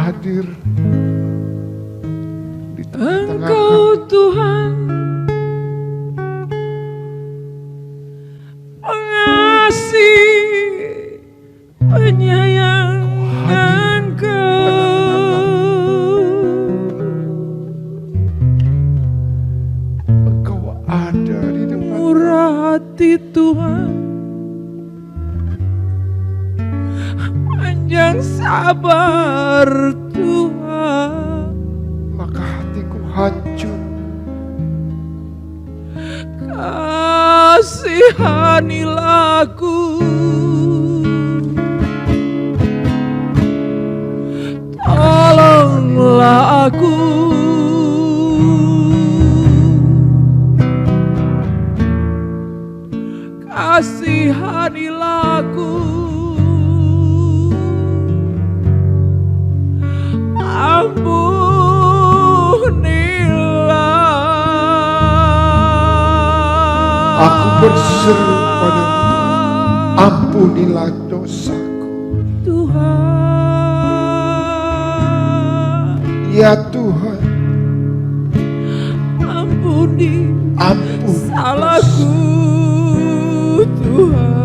hadir di tengah-tengah Engkau Tuhan pengasih penyayang Engkau. Engkau ada di depan. Murah hati Tuhan, panjang sabar Tuhan. Maka hatiku hancur. Kasihanilah aku, tolonglah aku. Kasihanilah aku, ampunilah. Aku berseru padamu, ampunilah dosaku. Tuhan, Ya Tuhan, ampuni ampuni salahku Tuhan.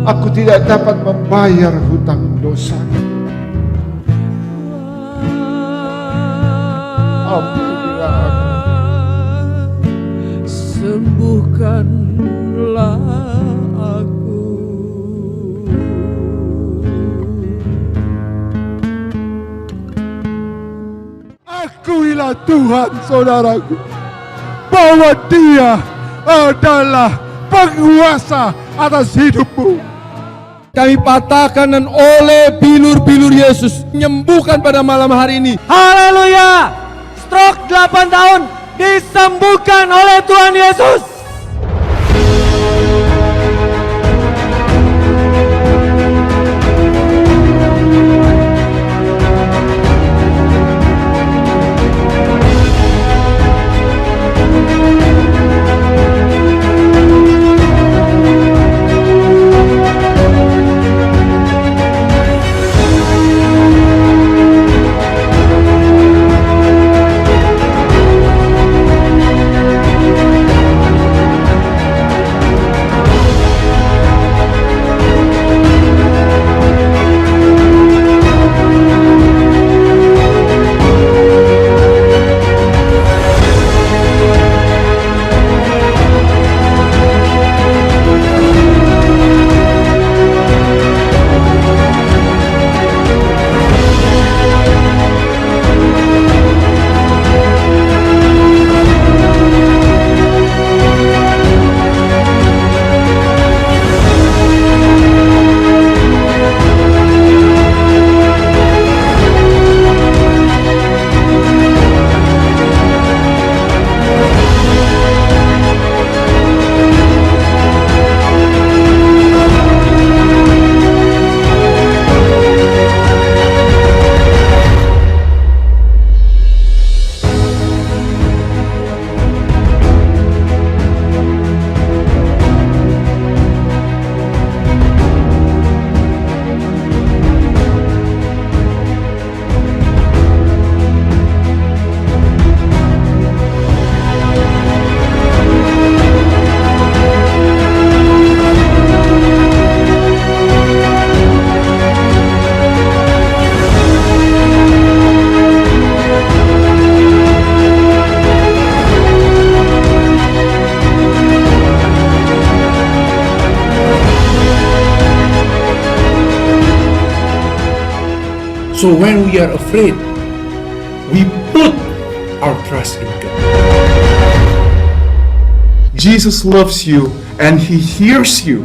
Aku tidak dapat membayar hutang dosaku. Ampunilah aku. Sembuhkanlah aku. Akuilah Tuhan saudaraku, bahwa Dia adalah penguasa atas hidupmu. Kami patahkan dan oleh bilur-bilur Yesus menyembuhkan pada malam hari ini. Haleluya! Stroke 8 tahun disembuhkan oleh Tuhan Yesus. So when we are afraid, we put our trust in God. Jesus loves you and He hears you.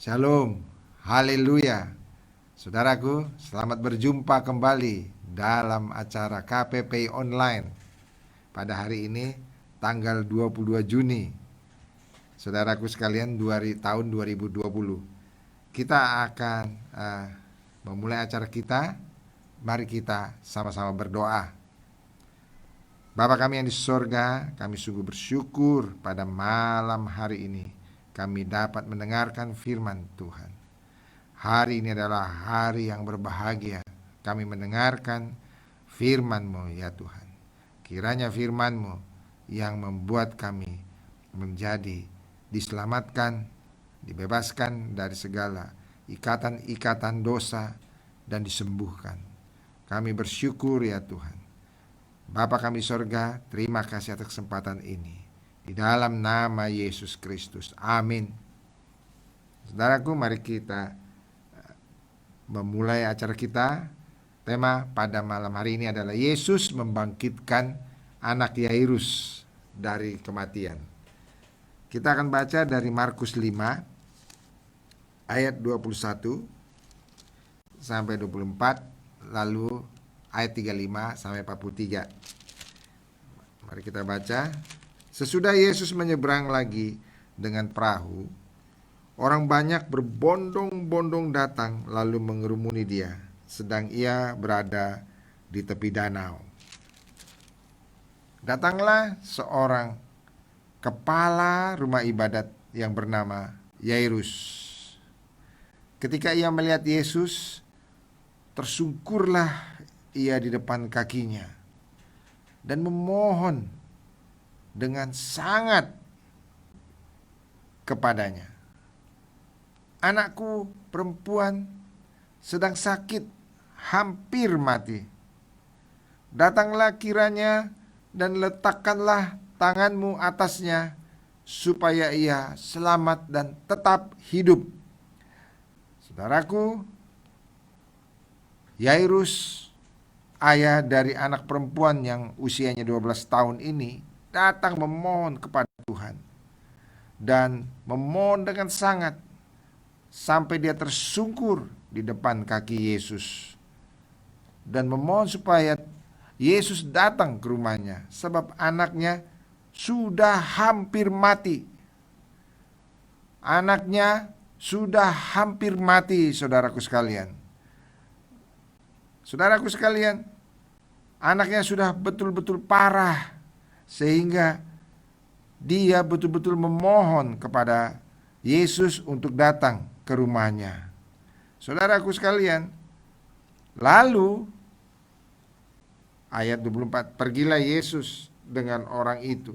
Shalom, haleluya. Saudaraku, selamat berjumpa kembali dalam acara KPP Online pada hari ini tanggal 22 Juni. Saudaraku sekalian, tahun 2020. Kita akan memulai acara kita. Mari kita sama-sama berdoa. Bapa kami yang di surga, kami sungguh bersyukur pada malam hari ini kami dapat mendengarkan firman Tuhan. Hari ini adalah hari yang berbahagia. Kami mendengarkan firman-Mu ya Tuhan. Kiranya firman-Mu yang membuat kami menjadi diselamatkan, dibebaskan dari segala ikatan-ikatan dosa dan disembuhkan. Kami bersyukur ya Tuhan. Bapa kami sorga, terima kasih atas kesempatan ini. Di dalam nama Yesus Kristus. Amin. Saudaraku, mari kita memulai acara kita. Tema pada malam hari ini adalah Yesus membangkitkan anak Yairus dari kematian. Kita akan baca dari Markus 5 ayat 21 sampai 24, lalu ayat 35 sampai 43. Mari kita baca. Sesudah Yesus menyeberang lagi dengan perahu, orang banyak berbondong-bondong datang lalu mengerumuni dia, sedang ia berada di tepi danau. Datanglah seorang kepala rumah ibadat yang bernama Yairus. Ketika ia melihat Yesus, tersungkurlah ia di depan kakinya dan memohon dengan sangat kepadanya. Anakku perempuan sedang sakit, hampir mati. Datanglah kiranya dan letakkanlah tanganmu atasnya, supaya ia selamat dan tetap hidup. Saudaraku, Yairus, ayah dari anak perempuan yang usianya 12 tahun ini, datang memohon kepada Tuhan dan memohon dengan sangat sampai dia tersungkur di depan kaki Yesus dan memohon supaya Yesus datang ke rumahnya, sebab anaknya sudah hampir mati. Anaknya sudah hampir mati, saudaraku sekalian. Saudaraku sekalian, anaknya sudah betul-betul parah, sehingga dia betul-betul memohon kepada Yesus untuk datang ke rumahnya. Saudaraku sekalian, lalu ayat 24, pergilah Yesus dengan orang itu.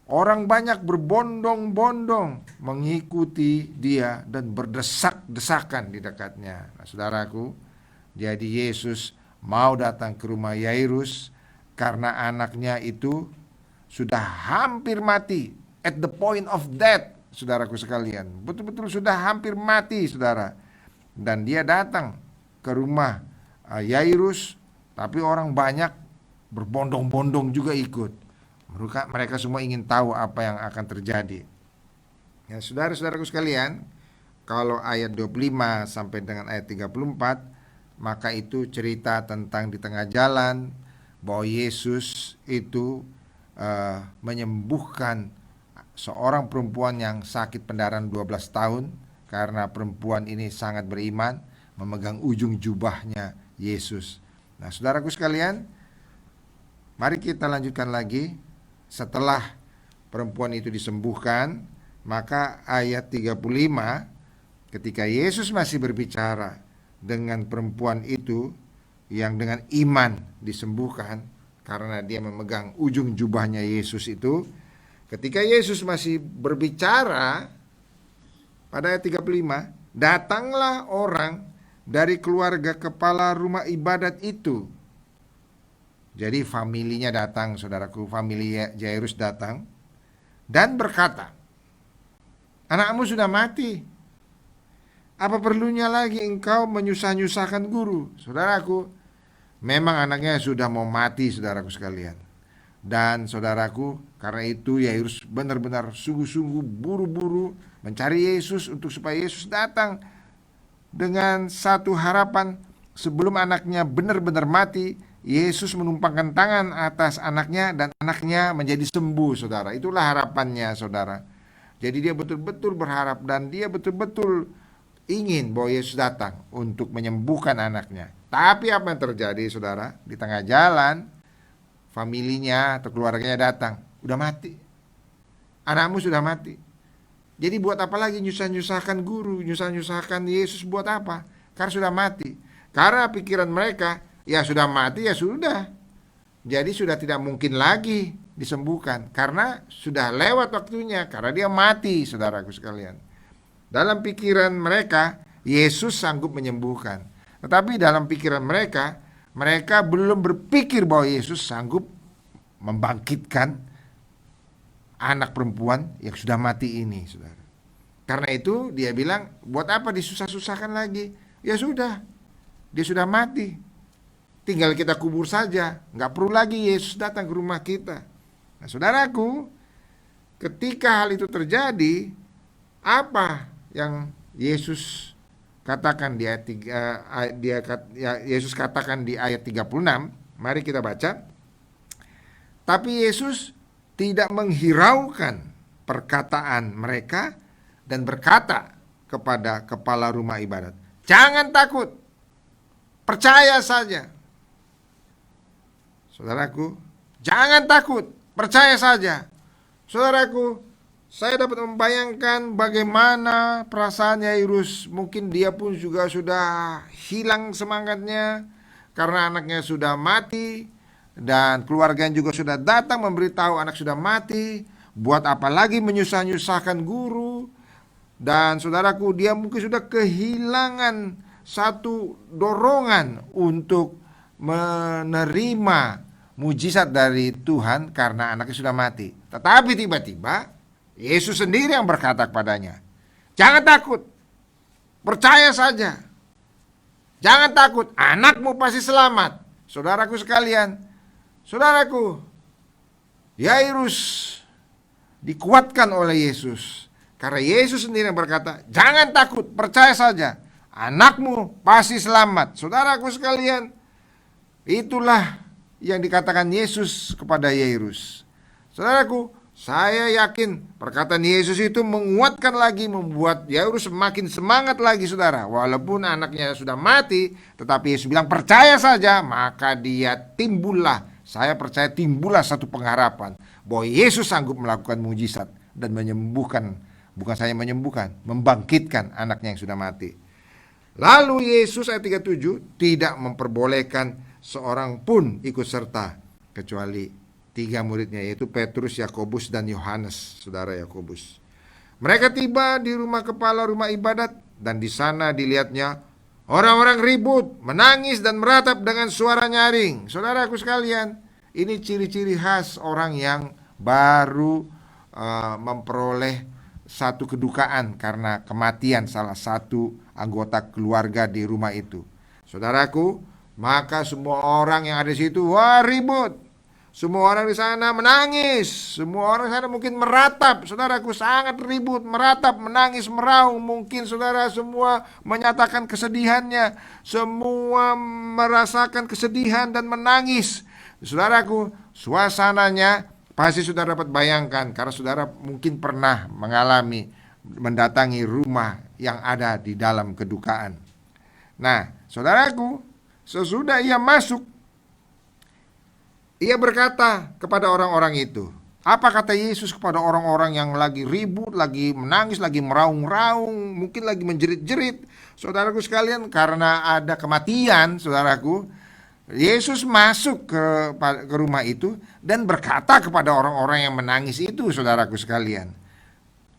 Orang banyak berbondong-bondong mengikuti dia dan berdesak-desakan di dekatnya. Nah, saudaraku, jadi Yesus mau datang ke rumah Yairus karena anaknya itu sudah hampir mati, at the point of death, saudaraku sekalian. Betul-betul sudah hampir mati, saudara. Dan dia datang ke rumah Yairus, tapi orang banyak berbondong-bondong juga ikut. Mereka semua ingin tahu apa yang akan terjadi. Ya, saudara-saudaraku sekalian, kalau ayat 25 sampai dengan ayat 34, maka itu cerita tentang di tengah jalan bahwa Yesus itu menyembuhkan seorang perempuan yang sakit pendarahan 12 tahun, karena perempuan ini sangat beriman, memegang ujung jubahnya Yesus. Nah, saudaraku sekalian, mari kita lanjutkan lagi. Setelah perempuan itu disembuhkan, maka ayat 35, ketika Yesus masih berbicara dengan perempuan itu yang dengan iman disembuhkan karena dia memegang ujung jubahnya Yesus itu, ketika Yesus masih berbicara pada ayat 35, datanglah orang dari keluarga kepala rumah ibadat itu. Jadi familinya datang, saudaraku, famili Yairus datang dan berkata, anakmu sudah mati. Apa perlunya lagi engkau menyusah-nyusahkan guru? Saudaraku, memang anaknya sudah mau mati, saudaraku sekalian. Dan saudaraku, karena itu Yairus benar-benar sungguh-sungguh buru-buru mencari Yesus untuk supaya Yesus datang dengan satu harapan sebelum anaknya benar-benar mati. Yesus menumpangkan tangan atas anaknya dan anaknya menjadi sembuh, saudara. Itulah harapannya, saudara. Jadi dia betul-betul berharap dan dia betul-betul ingin bahwa Yesus datang untuk menyembuhkan anaknya. Tapi apa yang terjadi, saudara? Di tengah jalan, familinya atau keluarganya datang, udah mati. Anakmu sudah mati. Jadi buat apa lagi nyusah-nyusahkan guru, nyusah-nyusahkan Yesus buat apa? Karena sudah mati. Karena pikiran mereka, ya sudah mati, ya sudah. Jadi sudah tidak mungkin lagi disembuhkan. Karena sudah lewat waktunya, karena dia mati, saudaraku sekalian. Dalam pikiran mereka, Yesus sanggup menyembuhkan. Tetapi dalam pikiran mereka, mereka belum berpikir bahwa Yesus sanggup membangkitkan anak perempuan yang sudah mati ini, saudara. Karena itu dia bilang, buat apa disusah-susahkan lagi? Ya sudah, dia sudah mati. Tinggal kita kubur saja. Nggak perlu lagi Yesus datang ke rumah kita. Nah, saudaraku, ketika hal itu terjadi, apa yang Yesus katakan di ayat 3, Yesus katakan di ayat 36, mari kita baca. Tapi Yesus tidak menghiraukan perkataan mereka dan berkata kepada kepala rumah ibadat, "Jangan takut, percaya saja." Saudaraku, jangan takut, percaya saja. Saudaraku, saya dapat membayangkan bagaimana perasaan Yairus. Mungkin dia pun juga sudah hilang semangatnya karena anaknya sudah mati, dan keluarganya juga sudah datang memberitahu anak sudah mati. Buat apa lagi menyusah-nyusahkan guru? Dan saudaraku, dia mungkin sudah kehilangan satu dorongan untuk menerima mujizat dari Tuhan karena anaknya sudah mati. Tetapi tiba-tiba Yesus sendiri yang berkata kepadanya, "Jangan takut, percaya saja. Jangan takut, anakmu pasti selamat." Saudaraku sekalian, saudaraku, Yairus dikuatkan oleh Yesus karena Yesus sendiri yang berkata, "Jangan takut, percaya saja. Anakmu pasti selamat." Saudaraku sekalian, itulah yang dikatakan Yesus kepada Yairus. Saudaraku, saya yakin perkataan Yesus itu menguatkan lagi, membuat Yairus semakin semangat lagi, saudara. Walaupun anaknya sudah mati, tetapi Yesus bilang percaya saja, maka dia timbullah, saya percaya timbullah satu pengharapan bahwa Yesus sanggup melakukan mujizat dan menyembuhkan, bukan saja menyembuhkan, membangkitkan anaknya yang sudah mati. Lalu Yesus ayat 37 tidak memperbolehkan seorang pun ikut serta kecuali 3 muridnya, yaitu Petrus, Yakobus, dan Yohanes, saudara Yakobus. Mereka tiba di rumah kepala rumah ibadat, dan di sana dilihatnya orang-orang ribut, menangis dan meratap dengan suara nyaring. Saudaraku sekalian, ini ciri-ciri khas orang yang baru memperoleh satu kedukaan karena kematian salah satu anggota keluarga di rumah itu. Saudaraku, maka semua orang yang ada di situ, wah, ribut. Semua orang di sana menangis. Semua orang di sana mungkin meratap. Saudaraku, sangat ribut, meratap, menangis, meraung. Mungkin saudara semua menyatakan kesedihannya. Semua merasakan kesedihan dan menangis. Saudaraku, suasananya pasti saudara dapat bayangkan, karena saudara mungkin pernah mendatangi rumah yang ada di dalam kedukaan. Nah, saudaraku, sesudah ia masuk, ia berkata kepada orang-orang itu. Apa kata Yesus kepada orang-orang yang lagi ribut, lagi menangis, lagi meraung-raung, mungkin lagi menjerit-jerit? Saudaraku sekalian, karena ada kematian, saudaraku, Yesus masuk ke rumah itu dan berkata kepada orang-orang yang menangis itu, saudaraku sekalian.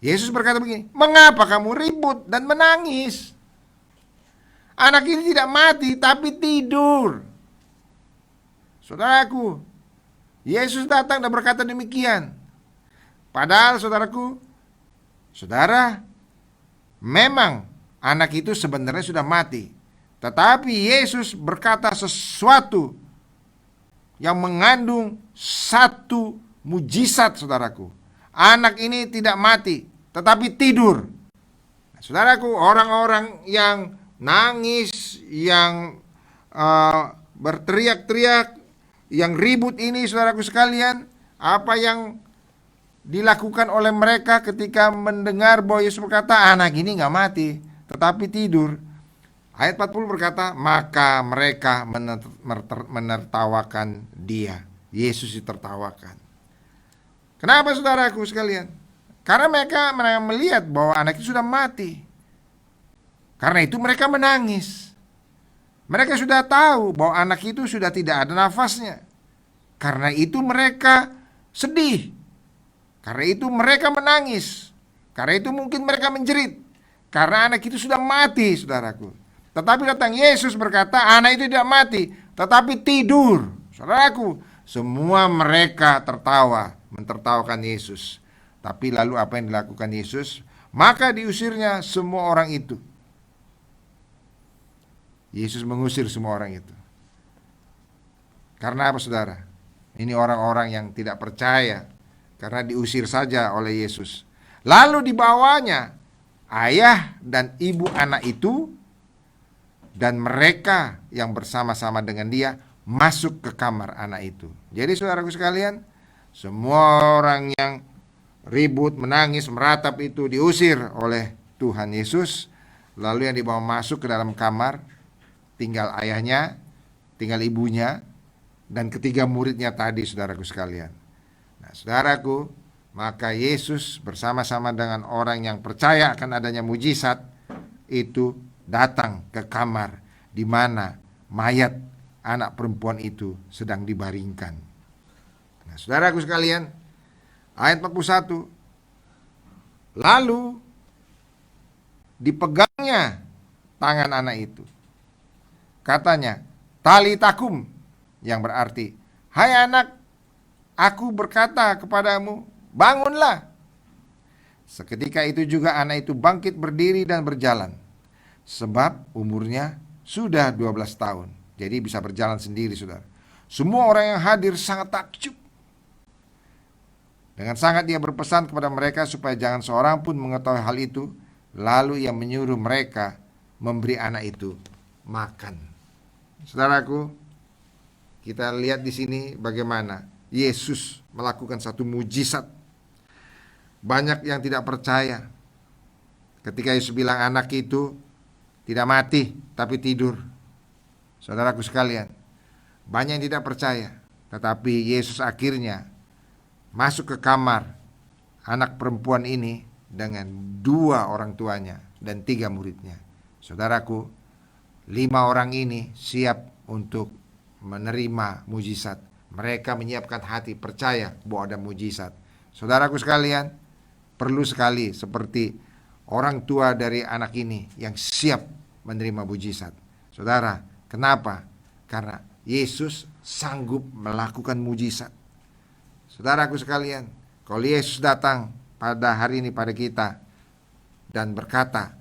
Yesus berkata begini, "Mengapa kamu ribut dan menangis? Anak ini tidak mati, tapi tidur." Saudaraku, Yesus datang dan berkata demikian. Padahal saudaraku, saudara, memang anak itu sebenarnya sudah mati. Tetapi Yesus berkata sesuatu yang mengandung satu mujizat, saudaraku. Anak ini tidak mati, tetapi tidur. Nah, saudaraku, orang-orang yang nangis, yang berteriak-teriak, yang ribut ini, saudaraku sekalian, apa yang dilakukan oleh mereka ketika mendengar bahwa Yesus berkata, anak ini nggak mati, tetapi tidur. Ayat 40 berkata, maka mereka menertawakan dia. Yesus ditertawakan. Kenapa, saudaraku sekalian? Karena mereka melihat bahwa anak itu sudah mati. Karena itu mereka menangis. Mereka sudah tahu bahwa anak itu sudah tidak ada nafasnya. Karena itu mereka sedih. Karena itu mereka menangis. Karena itu mungkin mereka menjerit. Karena anak itu sudah mati, saudaraku. Tetapi datang Yesus berkata, anak itu tidak mati, tetapi tidur. Saudaraku, semua mereka tertawa, mentertawakan Yesus. Tapi lalu apa yang dilakukan Yesus? Maka diusirnya semua orang itu. Yesus mengusir semua orang itu. Karena apa, saudara? Ini orang-orang yang tidak percaya, karena diusir saja oleh Yesus. Lalu dibawanya ayah dan ibu anak itu, dan mereka yang bersama-sama dengan dia masuk ke kamar anak itu. Jadi saudaraku sekalian, semua orang yang ribut, menangis, meratap itu diusir oleh Tuhan Yesus. Lalu yang dibawa masuk ke dalam kamar, tinggal ayahnya, tinggal ibunya, dan ketiga muridnya tadi, saudaraku sekalian. Nah, saudaraku, maka Yesus bersama-sama dengan orang yang percaya akan adanya mujizat itu datang ke kamar di mana mayat anak perempuan itu sedang dibaringkan. Nah, saudaraku sekalian, ayat 41. Lalu dipegangnya tangan anak itu. Katanya, talitakum, yang berarti, hai anak, aku berkata kepadamu, bangunlah. Seketika itu juga anak itu bangkit berdiri dan berjalan. Sebab umurnya sudah 12 tahun. Jadi bisa berjalan sendiri, saudara. Semua orang yang hadir sangat takjub. Dengan sangat dia berpesan kepada mereka supaya jangan seorang pun mengetahui hal itu. Lalu ia menyuruh mereka memberi anak itu makan. Saudaraku, kita lihat di sini bagaimana Yesus melakukan satu mujizat. Banyak yang tidak percaya ketika Yesus bilang anak itu tidak mati, tapi tidur. Saudaraku sekalian, banyak yang tidak percaya. Tetapi Yesus akhirnya masuk ke kamar anak perempuan ini dengan 2 orang tuanya dan 3 muridnya. Saudaraku, 5 orang ini siap untuk menerima mujizat. Mereka menyiapkan hati percaya bahwa ada mujizat. Saudaraku sekalian, perlu sekali seperti orang tua dari anak ini yang siap menerima mujizat. Saudara, kenapa? Karena Yesus sanggup melakukan mujizat. Saudaraku sekalian, kalau Yesus datang pada hari ini pada kita dan berkata,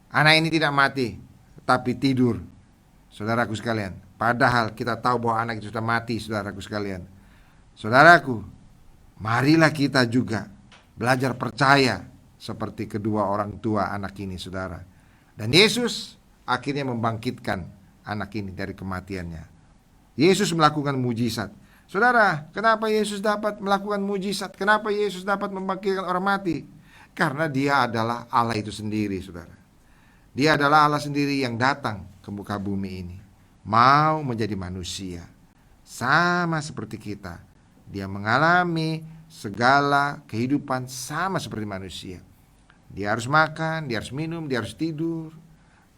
anak ini tidak mati, tapi tidur. Saudaraku sekalian, padahal kita tahu bahwa anak itu sudah mati, saudaraku sekalian. Saudaraku, marilah kita juga belajar percaya seperti kedua orang tua anak ini, saudara. Dan Yesus akhirnya membangkitkan anak ini dari kematiannya. Yesus melakukan mujizat. Saudara, kenapa Yesus dapat melakukan mujizat? Kenapa Yesus dapat membangkitkan orang mati? Karena dia adalah Allah itu sendiri, saudara. Dia adalah Allah sendiri yang datang ke muka bumi ini, mau menjadi manusia, sama seperti kita. Dia mengalami segala kehidupan sama seperti manusia. Dia harus makan, dia harus minum, dia harus tidur,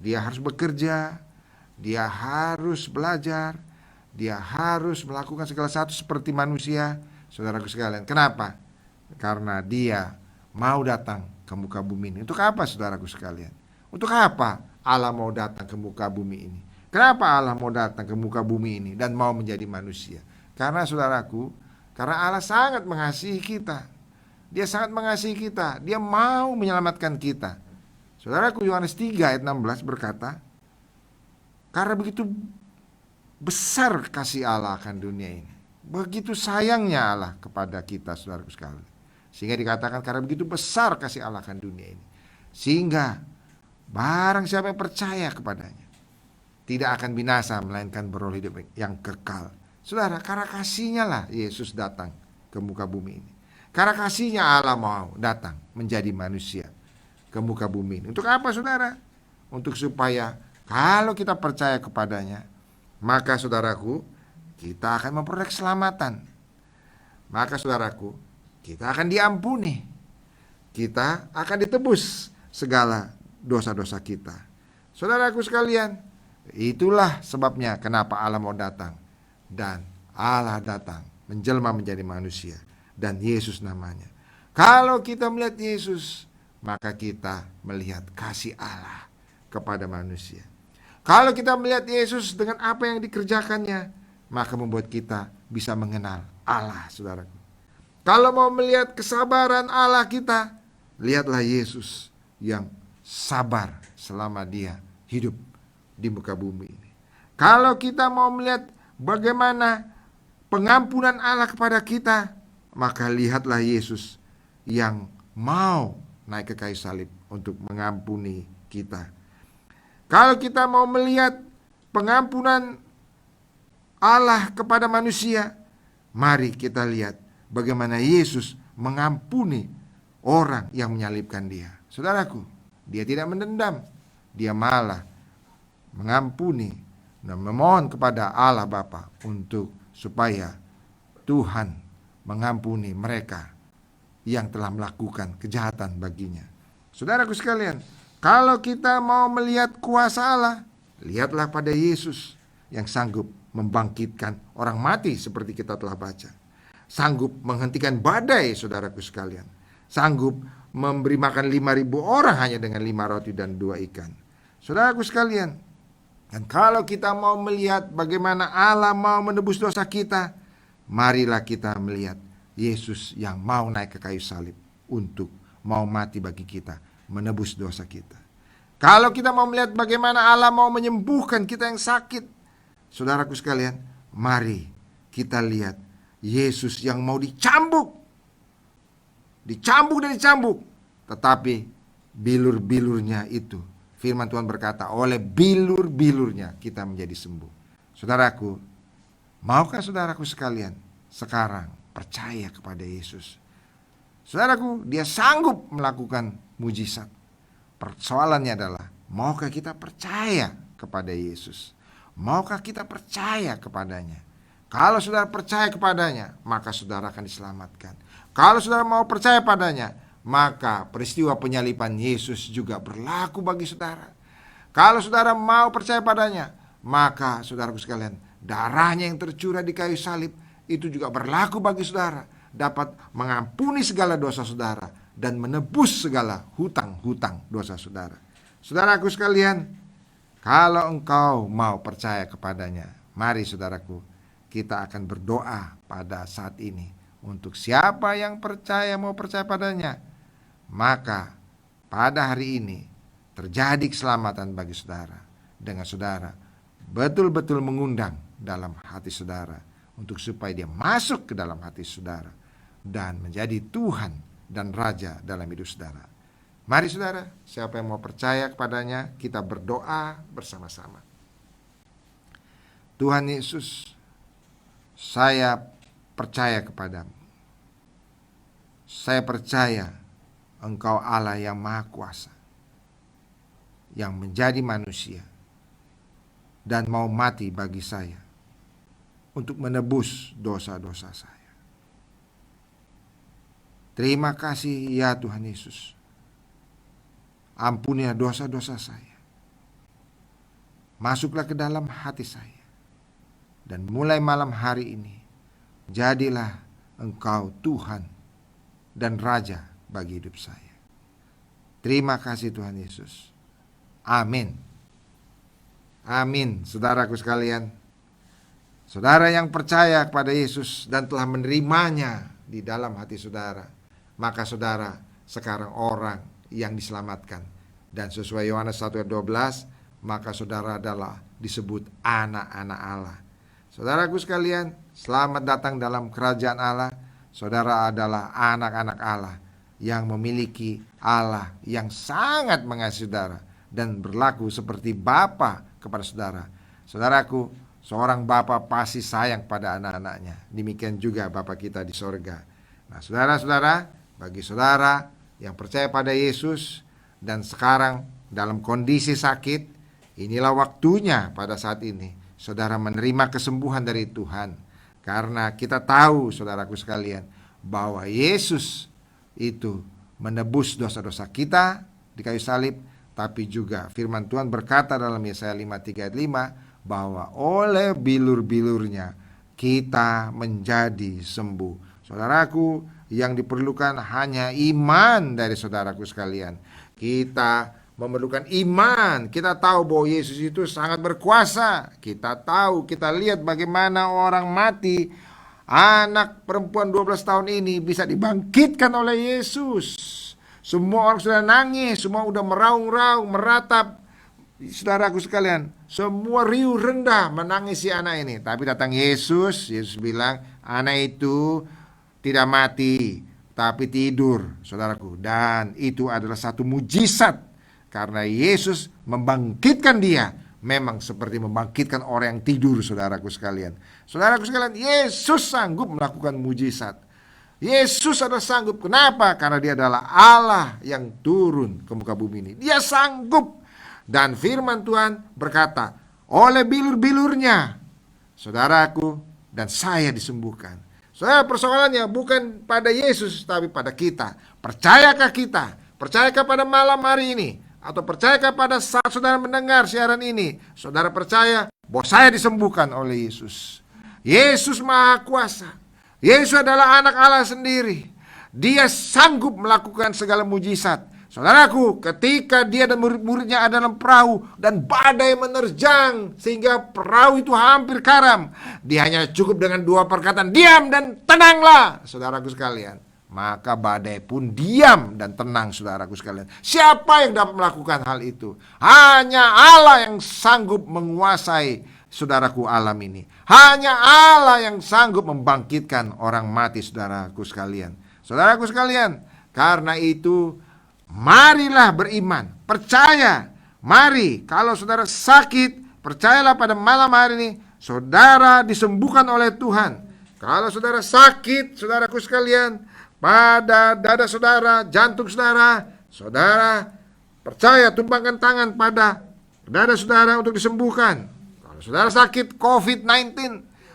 dia harus bekerja, dia harus belajar, dia harus melakukan segala sesuatu seperti manusia. Saudaraku sekalian, kenapa? Karena dia mau datang ke muka bumi ini. Untuk apa, saudaraku sekalian? Untuk apa Allah mau datang ke muka bumi ini? Kenapa Allah mau datang ke muka bumi ini dan mau menjadi manusia? Karena saudaraku, karena Allah sangat mengasihi kita. Dia sangat mengasihi kita. Dia mau menyelamatkan kita. Saudaraku, Yohanes 3 ayat 16 berkata, karena begitu besar kasih Allah akan dunia ini. Begitu sayangnya Allah kepada kita, saudaraku sekalian. Sehingga dikatakan karena begitu besar kasih Allah akan dunia ini, sehingga barang siapa yang percaya kepadanya tidak akan binasa, melainkan beroleh hidup yang kekal. Saudara, karena kasihnya lah Yesus datang ke muka bumi ini. Karena kasihnya Allah mau datang menjadi manusia ke muka bumi ini. Untuk apa, saudara? Untuk supaya kalau kita percaya kepadanya, maka saudaraku, kita akan memperoleh keselamatan. Maka saudaraku, kita akan diampuni. Kita akan ditebus segala dosa-dosa kita. Saudaraku sekalian, itulah sebabnya kenapa Allah mau datang. Dan Allah datang menjelma menjadi manusia. Dan Yesus namanya. Kalau kita melihat Yesus, maka kita melihat kasih Allah kepada manusia. Kalau kita melihat Yesus dengan apa yang dikerjakannya, maka membuat kita bisa mengenal Allah, saudaraku. Kalau mau melihat kesabaran Allah kita, lihatlah Yesus yang sabar selama dia hidup di muka bumi ini. Kalau kita mau melihat bagaimana pengampunan Allah kepada kita, maka lihatlah Yesus yang mau naik ke kayu salib untuk mengampuni kita. Kalau kita mau melihat pengampunan Allah kepada manusia, mari kita lihat bagaimana Yesus mengampuni orang yang menyalibkan dia. Saudaraku, dia tidak mendendam, dia malah mengampuni dan memohon kepada Allah Bapa untuk supaya Tuhan mengampuni mereka yang telah melakukan kejahatan baginya. Saudaraku sekalian, kalau kita mau melihat kuasa Allah, lihatlah pada Yesus yang sanggup membangkitkan orang mati seperti kita telah baca. Sanggup menghentikan badai, saudaraku sekalian. Sanggup memberi makan 5.000 orang hanya dengan 5 roti dan 2 ikan. Saudaraku sekalian, dan kalau kita mau melihat bagaimana Allah mau menebus dosa kita, marilah kita melihat Yesus yang mau naik ke kayu salib untuk mau mati bagi kita, menebus dosa kita. Kalau kita mau melihat bagaimana Allah mau menyembuhkan kita yang sakit, saudaraku sekalian, mari kita lihat Yesus yang mau dicambuk dan dicambuk, tetapi bilur-bilurnya itu, firman Tuhan berkata, oleh bilur-bilurnya kita menjadi sembuh. Saudaraku, maukah saudaraku sekalian sekarang percaya kepada Yesus? Saudaraku, dia sanggup melakukan mujizat. Persoalannya adalah, maukah kita percaya kepada Yesus? Maukah kita percaya kepadanya? Kalau saudara percaya kepadanya, maka saudara akan diselamatkan. Kalau saudara mau percaya padanya, maka peristiwa penyaliban Yesus juga berlaku bagi saudara. Kalau saudara mau percaya padanya, maka saudaraku sekalian, darahnya yang tercurah di kayu salib itu juga berlaku bagi saudara, dapat mengampuni segala dosa saudara dan menebus segala hutang-hutang dosa saudara. Saudaraku sekalian, kalau engkau mau percaya kepadanya, mari saudaraku, kita akan berdoa pada saat ini untuk siapa yang percaya mau percaya padanya. Maka pada hari ini terjadi keselamatan bagi saudara dengan saudara betul-betul mengundang dalam hati saudara untuk supaya dia masuk ke dalam hati saudara dan menjadi Tuhan dan Raja dalam hidup saudara. Mari saudara, siapa yang mau percaya kepadanya, kita berdoa bersama-sama. Tuhan Yesus, saya percaya kepadamu. Saya percaya Engkau Allah yang Maha Kuasa, yang menjadi manusia dan mau mati bagi saya untuk menebus dosa-dosa saya. Terima kasih ya Tuhan Yesus. Ampunilah dosa-dosa saya. Masuklah ke dalam hati saya. Dan mulai malam hari ini, jadilah Engkau Tuhan dan Raja bagi hidup saya. Terima kasih Tuhan Yesus. Amin. Amin. Saudaraku sekalian, saudara yang percaya kepada Yesus dan telah menerimanya di dalam hati saudara, maka saudara sekarang orang yang diselamatkan. Dan sesuai Yohanes 1:12, maka saudara adalah disebut anak-anak Allah. Saudaraku sekalian, selamat datang dalam kerajaan Allah. Saudara adalah anak-anak Allah yang memiliki Allah yang sangat mengasihi saudara dan berlaku seperti Bapa kepada saudara. Saudaraku, seorang Bapa pasti sayang pada anak-anaknya. Demikian juga Bapa kita di sorga. Nah, saudara-saudara, bagi saudara yang percaya pada Yesus dan sekarang dalam kondisi sakit, inilah waktunya pada saat ini saudara menerima kesembuhan dari Tuhan. Karena kita tahu, saudaraku sekalian, bahwa Yesus itu menebus dosa-dosa kita di kayu salib. Tapi juga firman Tuhan berkata dalam Yesaya 53 ayat 5 bahwa oleh bilur-bilurnya kita menjadi sembuh. Saudaraku, yang diperlukan hanya iman dari saudaraku sekalian. Kita memerlukan iman. Kita tahu bahwa Yesus itu sangat berkuasa. Kita tahu, kita lihat bagaimana orang mati, anak perempuan 12 tahun ini bisa dibangkitkan oleh Yesus. Semua orang sudah nangis, semua udah meraung-raung, meratap. Saudaraku sekalian, semua riuh rendah menangisi anak ini. Tapi datang Yesus, Yesus bilang, anak itu tidak mati, tapi tidur, saudaraku. Dan itu adalah satu mujizat. Karena Yesus membangkitkan dia, memang seperti membangkitkan orang yang tidur, saudaraku sekalian. Saudaraku sekalian, Yesus sanggup melakukan mujizat. Yesus adalah sanggup. Kenapa? Karena dia adalah Allah yang turun ke muka bumi ini. Dia sanggup. Dan firman Tuhan berkata, oleh bilur-bilurnya, saudaraku dan saya disembuhkan. Saudara, persoalannya bukan pada Yesus, tapi pada kita. Percayakah kita? Percayakah pada malam hari ini? Atau percayakah pada saat saudara mendengar siaran ini, saudara percaya bahwa saya disembuhkan oleh Yesus? Yesus Maha Kuasa. Yesus adalah anak Allah sendiri. Dia sanggup melakukan segala mujizat. Saudaraku, ketika dia dan murid-muridnya ada dalam perahu dan badai menerjang sehingga perahu itu hampir karam, dia hanya cukup dengan 2 perkataan, diam dan tenanglah, saudaraku sekalian. Maka badai pun diam dan tenang, saudaraku sekalian. Siapa yang dapat melakukan hal itu? Hanya Allah yang sanggup menguasai, saudaraku, alam ini. Hanya Allah yang sanggup membangkitkan orang mati, saudaraku sekalian. Saudaraku sekalian, karena itu marilah beriman, percaya. Mari, kalau saudara sakit, percayalah pada malam hari ini, saudara disembuhkan oleh Tuhan. Kalau saudara sakit, saudaraku sekalian, pada dada saudara, jantung saudara, saudara percaya, tumpangkan tangan pada dada saudara untuk disembuhkan. Kalau saudara sakit COVID-19,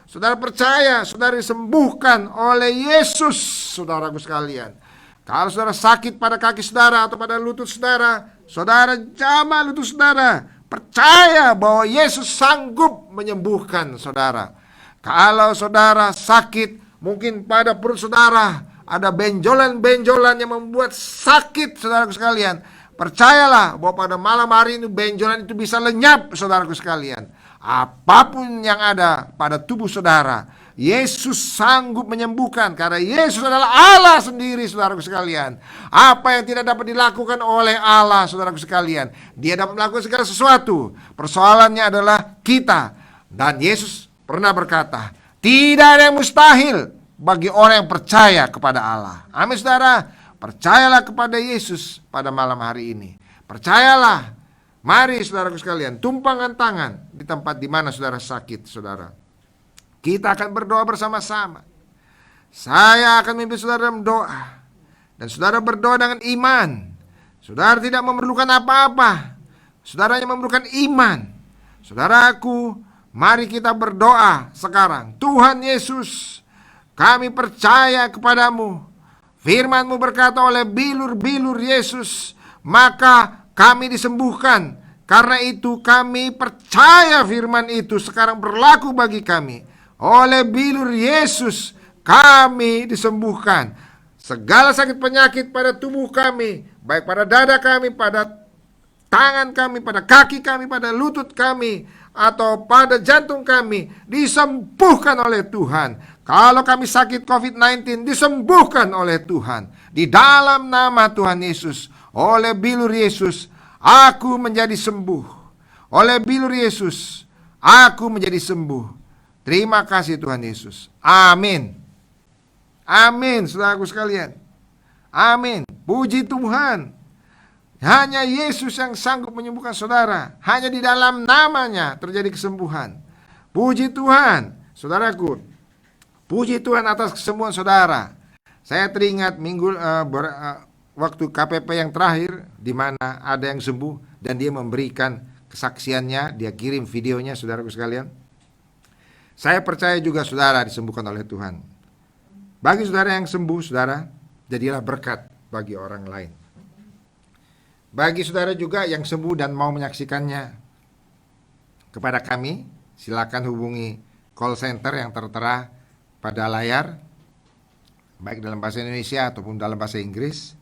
saudara percaya, saudara disembuhkan oleh Yesus, saudaraku sekalian. Kalau saudara sakit pada kaki saudara atau pada lutut saudara, saudara jamah lutut saudara, percaya bahwa Yesus sanggup menyembuhkan saudara. Kalau saudara sakit, mungkin pada perut saudara ada benjolan-benjolan yang membuat sakit, saudaraku sekalian. Percayalah bahwa pada malam hari ini benjolan itu bisa lenyap, saudaraku sekalian. Apapun yang ada pada tubuh saudara, Yesus sanggup menyembuhkan. Karena Yesus adalah Allah sendiri, saudaraku sekalian. Apa yang tidak dapat dilakukan oleh Allah, saudaraku sekalian, Dia dapat melakukan segala sesuatu. Persoalannya adalah kita. Dan Yesus pernah berkata, tidak ada yang mustahil bagi orang yang percaya kepada Allah. Amin, saudara. Percayalah kepada Yesus pada malam hari ini. Percayalah. Mari, saudaraku sekalian, tumpangkan tangan di tempat di mana saudara sakit, saudara. Kita akan berdoa bersama-sama. Saya akan memimpin saudara dalam doa. Dan saudara berdoa dengan iman. Saudara tidak memerlukan apa-apa. Saudara hanya memerlukan iman. Saudaraku, mari kita berdoa sekarang. Tuhan Yesus, kami percaya kepadamu. Firman-Mu berkata oleh bilur-bilur Yesus, maka kami disembuhkan. Karena itu kami percaya firman itu sekarang berlaku bagi kami. Oleh bilur Yesus kami disembuhkan. Segala sakit penyakit pada tubuh kami, baik pada dada kami, pada tangan kami, pada kaki kami, pada lutut kami, atau pada jantung kami, disembuhkan oleh Tuhan. Kalau kami sakit COVID-19, disembuhkan oleh Tuhan. Di dalam nama Tuhan Yesus, oleh bilur Yesus, aku menjadi sembuh. Oleh bilur Yesus, aku menjadi sembuh. Terima kasih Tuhan Yesus. Amin. Amin, saudaraku sekalian. Amin. Puji Tuhan. Hanya Yesus yang sanggup menyembuhkan saudara. Hanya di dalam namanya terjadi kesembuhan. Puji Tuhan, saudaraku. Puji Tuhan atas kesembuhan saudara. Saya teringat waktu KPP yang terakhir, di mana ada yang sembuh dan dia memberikan kesaksiannya, dia kirim videonya, saudaraku sekalian. Saya percaya juga saudara disembuhkan oleh Tuhan. Bagi saudara yang sembuh, saudara, jadilah berkat bagi orang lain. Bagi saudara juga yang sembuh dan mau menyaksikannya kepada kami, silakan hubungi call center yang tertera pada layar, baik dalam bahasa Indonesia ataupun dalam bahasa Inggris.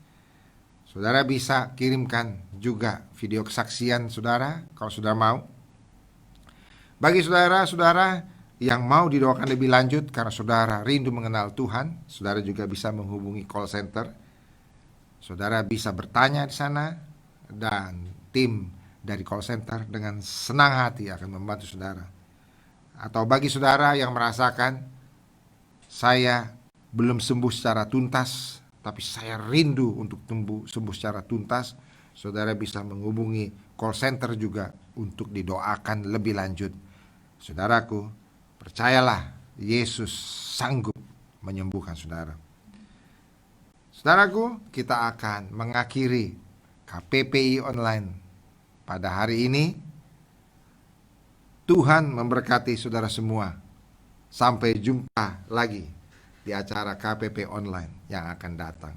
Saudara bisa kirimkan juga video kesaksian saudara kalau saudara mau. Bagi saudara-saudara yang mau didoakan lebih lanjut karena saudara rindu mengenal Tuhan, saudara juga bisa menghubungi call center. Saudara bisa bertanya di sana dan tim dari call center dengan senang hati akan membantu saudara. Atau bagi saudara yang merasakan, saya belum sembuh secara tuntas, tapi saya rindu untuk sembuh secara tuntas, saudara bisa menghubungi call center juga untuk didoakan lebih lanjut. Saudaraku, percayalah, Yesus sanggup menyembuhkan saudara. Saudaraku, kita akan mengakhiri KPPI online pada hari ini. Tuhan memberkati saudara semua. Sampai jumpa lagi di acara KPP online yang akan datang.